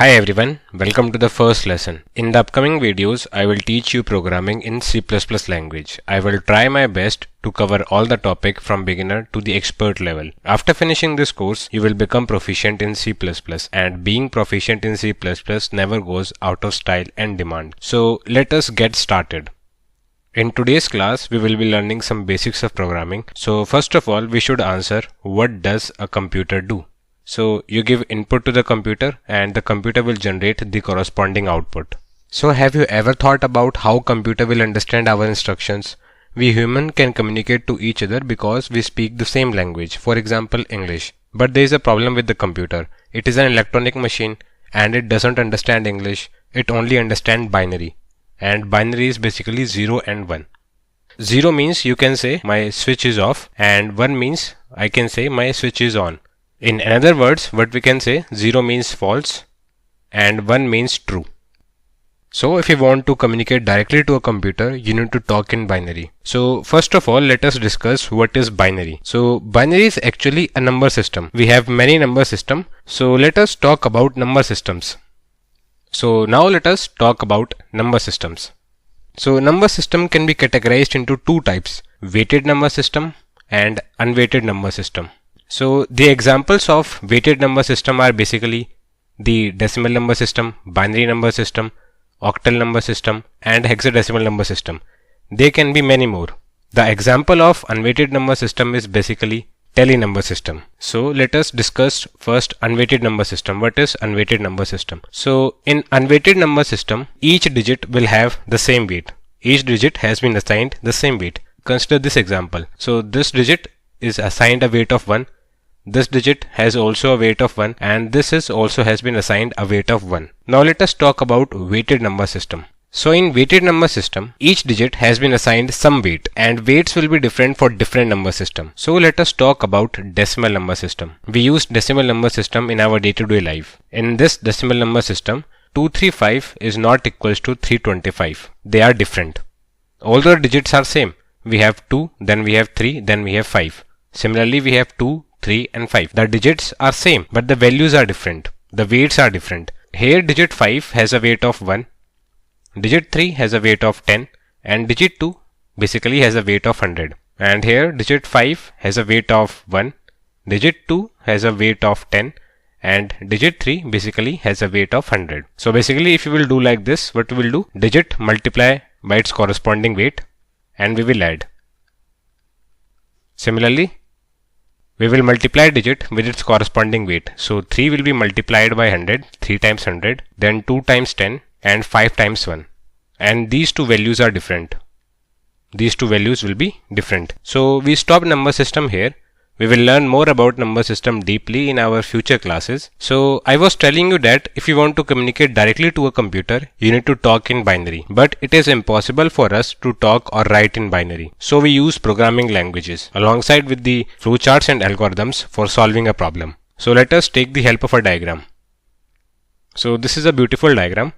Hi everyone, welcome to the first lesson. In the upcoming videos, I will teach you programming in C++ language. I will try my best to cover all the topic from beginner to the expert level. After finishing this course, you will become proficient in C++, and being proficient in C++ never goes out of style and demand. So let us get started. In today's class, we will be learning some basics of programming. So first of all, we should answer, what does a computer do? So you give input to the computer and the computer will generate the corresponding output. So have you ever thought about how computer will understand our instructions? We human can communicate to each other because we speak the same language, for example English. But there is a problem with the computer. It is an electronic machine and it doesn't understand English. It only understands binary. And binary is basically 0 and 1. 0 means you can say my switch is off, and 1 means I can say my switch is on. In other words, what we can say, 0 means false and 1 means true. So if you want to communicate directly to a computer, you need to talk in binary. So first of all, let us discuss what is binary. So binary is actually a number system. We have many number systems. So let us talk about number systems. So now let us talk about number systems. So number system can be categorized into two types, weighted number system and unweighted number system. So the examples of weighted number system are basically the decimal number system, binary number system, octal number system and hexadecimal number system. There can be many more. The example of unweighted number system is basically tally number system. So let us discuss first unweighted number system. What is unweighted number system? So in unweighted number system, each digit will have the same weight. Each digit has been assigned the same weight. Consider this example. So this digit is assigned a weight of 1. This digit has also a weight of 1 and this is also has been assigned a weight of 1. Now let us talk about weighted number system. So in weighted number system, each digit has been assigned some weight and weights will be different for different number system. So let us talk about decimal number system. We use decimal number system in our day-to-day life. In this decimal number system, 235 is not equals to 325. They are different. Although digits are same. We have 2, then we have 3, then we have 5. Similarly, we have 2, 3 and 5. The digits are same but the values are different. The weights are different. Here digit 5 has a weight of 1, digit 3 has a weight of 10 and digit 2 basically has a weight of 100. And here digit 5 has a weight of 1, digit 2 has a weight of 10 and digit 3 basically has a weight of 100. So basically if you will do like this, what we will do, digit multiply by its corresponding weight and we will add. Similarly, we will multiply digit with its corresponding weight. So 3 will be multiplied by 100, 3 times 100, then 2 times 10 and 5 times 1. And these two values are different. These two values will be different. So we stop number system here. We will learn more about number system deeply in our future classes. So I was telling you that if you want to communicate directly to a computer, you need to talk in binary. But it is impossible for us to talk or write in binary. So we use programming languages alongside with the flowcharts and algorithms for solving a problem. So let us take the help of a diagram. So this is a beautiful diagram.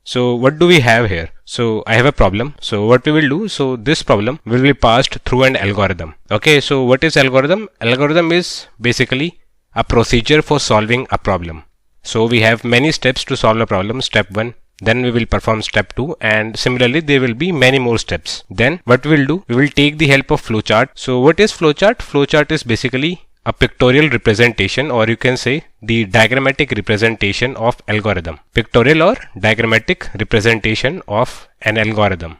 So what do we have here? So I have a problem. So what we will do, so this problem will be passed through an algorithm. Okay, so what is algorithm? Algorithm is basically a procedure for solving a problem. So we have many steps to solve a problem. Step 1, then we will perform step 2 and similarly there will be many more steps. Then what we will do, we will take the help of flowchart. So what is flowchart? Flowchart is basically a pictorial representation, or you can say the diagrammatic representation of algorithm. Pictorial or diagrammatic representation of an algorithm.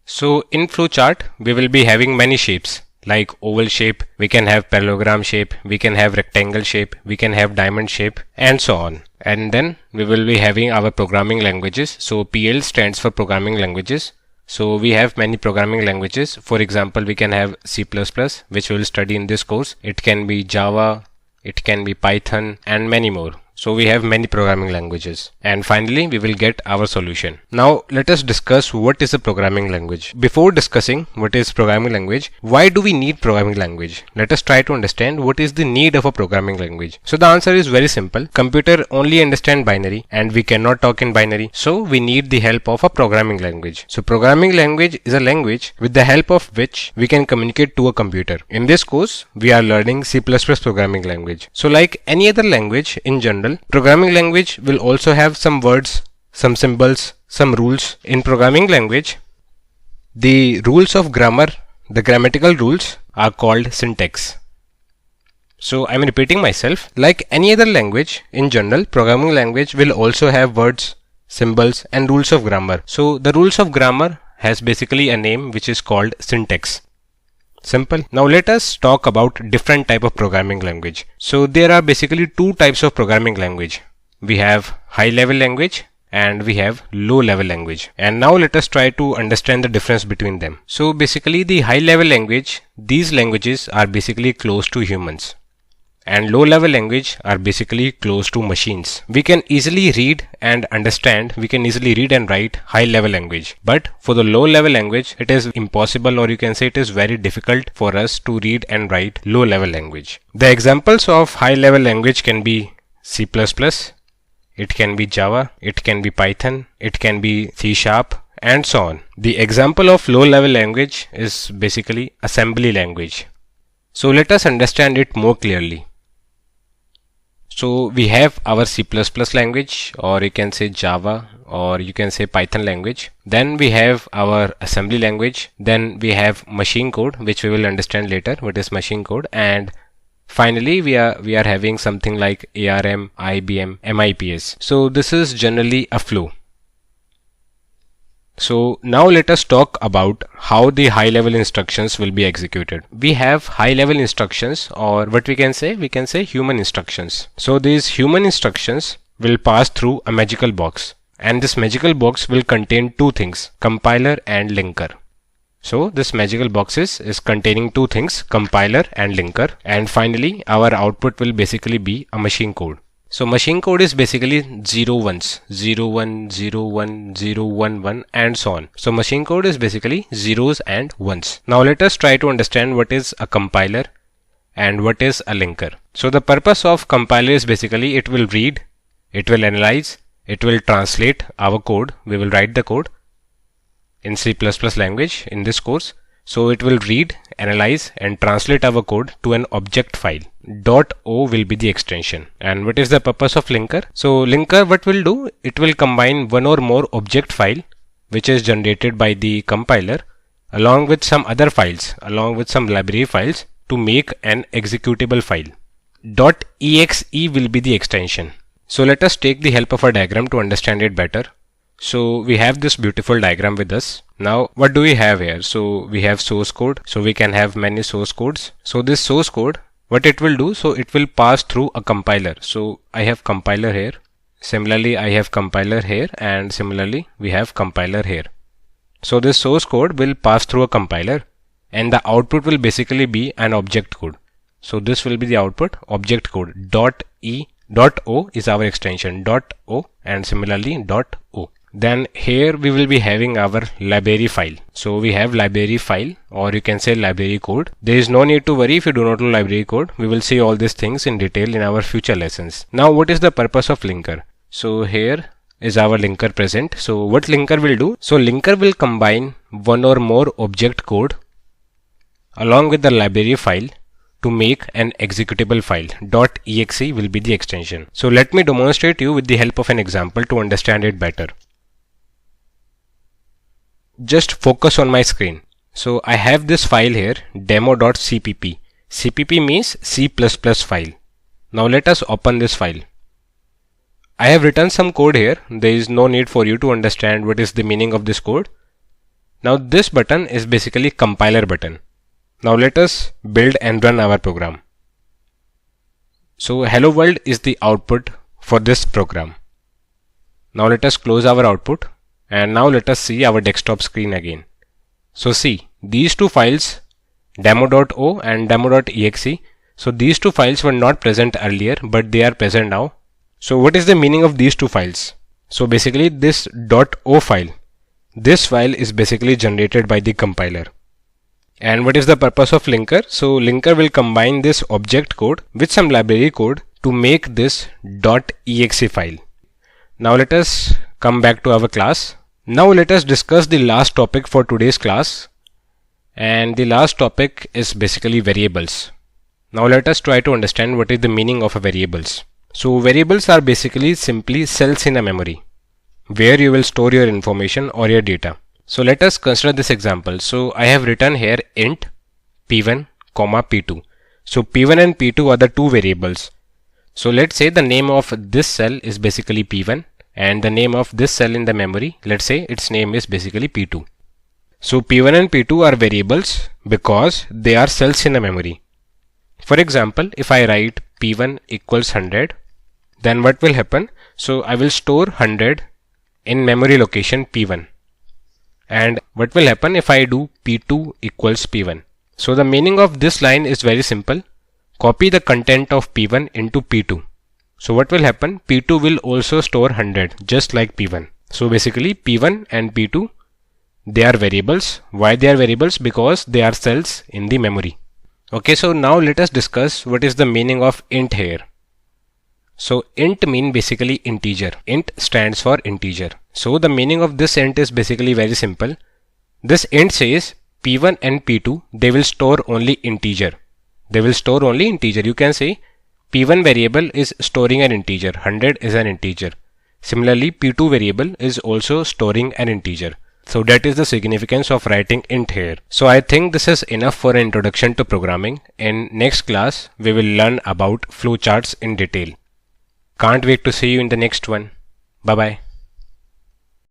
So in flowchart, we will be having many shapes like oval shape, we can have parallelogram shape, we can have rectangle shape, we can have diamond shape and so on. And then we will be having our programming languages. So PL stands for programming languages. So we have many programming languages. For example, we can have C++, which we will study in this course. It can be Java, it can be Python and many more. So we have many programming languages. And finally, we will get our solution. Now let us discuss what is a programming language. Before discussing what is programming language, why do we need programming language? Let us try to understand what is the need of a programming language. So the answer is very simple. Computer only understand binary and we cannot talk in binary. So we need the help of a programming language. So programming language is a language with the help of which we can communicate to a computer. In this course, we are learning C++ programming language. So like any other language in general, general, programming language will also have some words, some symbols, some rules. In programming language, the rules of grammar, the grammatical rules are called syntax. So I'm repeating myself. Like any other language, in general, programming language will also have words, symbols and rules of grammar. So the rules of grammar has basically a name which is called syntax. Simple. Now let us talk about different type of programming language. So there are basically two types of programming language. We have high level language and we have low level language. And now let us try to understand the difference between them. So basically the high level language, these languages are basically close to humans. And low level language are basically close to machines. We can easily read and understand, we can easily read and write high level language. But for the low level language, it is impossible, or you can say it is very difficult for us to read and write low level language. The examples of high level language can be C++, it can be Java, it can be Python, it can be C#, and so on. The example of low level language is basically assembly language. So let us understand it more clearly. So we have our C++ language, or you can say Java, or you can say Python language. Then we have our assembly language. Then we have machine code, which we will understand later what is machine code. And finally we are having something like ARM, IBM, MIPS. So this is generally a flow. So now let us talk about how the high level instructions will be executed. We have high level instructions, or what we can say human instructions. So these human instructions will pass through a magical box, and this magical box will contain two things, compiler and linker. So this magical box is containing two things, compiler and linker, and finally our output will basically be a machine code. So machine code is basically 0 ones, 0 1 0 1 0 1 1 and so on. So machine code is basically zeros and ones. Now let us try to understand what is a compiler and what is a linker. So the purpose of compiler is basically it will read, it will analyze, it will translate our code. We will write the code in C++ language in this course. So it will read, analyze and translate our code to an object file. .o will be the extension. And what is the purpose of linker? So linker, what will do? It will combine one or more object file which is generated by the compiler along with some other files, along with some library files to make an executable file. .exe will be the extension. So let us take the help of a diagram to understand it better. So we have this beautiful diagram with us. Now what do we have here? So we have source code. So we can have many source codes. So this source code, what it will do? So it will pass through a compiler. So I have compiler here. Similarly, I have compiler here, and similarly we have compiler here. So this source code will pass through a compiler, and the output will basically be an object code. So this will be the output, object code. .o is our extension, .o, and similarly .o. Then here we will be having our library file. So we have library file, or you can say library code. There is no need to worry if you do not know library code. We will see all these things in detail in our future lessons. Now what is the purpose of linker? So here is our linker present. So what linker will do? So linker will combine one or more object code along with the library file to make an executable file. .exe will be the extension. So let me demonstrate you with the help of an example to understand it better. Just focus on my screen. So I have this file here, demo.cpp. CPP means C++ file. Now let us open this file. I have written some code here. There is no need for you to understand what is the meaning of this code. Now this button is basically compiler button. Now let us build and run our program. So hello world is the output for this program. Now let us close our output, and now let us see our desktop screen again. So see, these two files, demo.o and demo.exe. So these two files were not present earlier, but they are present now. So what is the meaning of these two files? So basically this .o file, this file is basically generated by the compiler. And what is the purpose of linker? So linker will combine this object code with some library code to make this .exe file. Now let us come back to our class. Now let us discuss the last topic for today's class. And the last topic is basically variables. Now let us try to understand what is the meaning of a variables. So variables are basically simply cells in a memory where you will store your information or your data. So let us consider this example. So I have written here int p1, p2. So p1 and p2 are the two variables. So let's say the name of this cell is basically p1 and the name of this cell in the memory, let's say its name is basically p2. So p1 and p2 are variables because they are cells in a memory. For example, if I write p1 equals 100, then what will happen? So I will store 100 in memory location p1. And what will happen if I do p2 equals p1? So the meaning of this line is very simple. Copy the content of p1 into p2. So what will happen? p2 will also store 100 just like p1. So basically p1 and p2, they are variables. Why they are variables? Because they are cells in the memory. Okay, so now let us discuss what is the meaning of int here. So int mean basically integer. Int stands for integer. So the meaning of this int is basically very simple. This int says p1 and p2, they will store only integer. They will store only integer. You can say p1 variable is storing an integer. 100 is an integer. Similarly, p2 variable is also storing an integer. So that is the significance of writing int here. So I think this is enough for an introduction to programming. In next class, we will learn about flowcharts in detail. Can't wait to see you in the next one. Bye bye.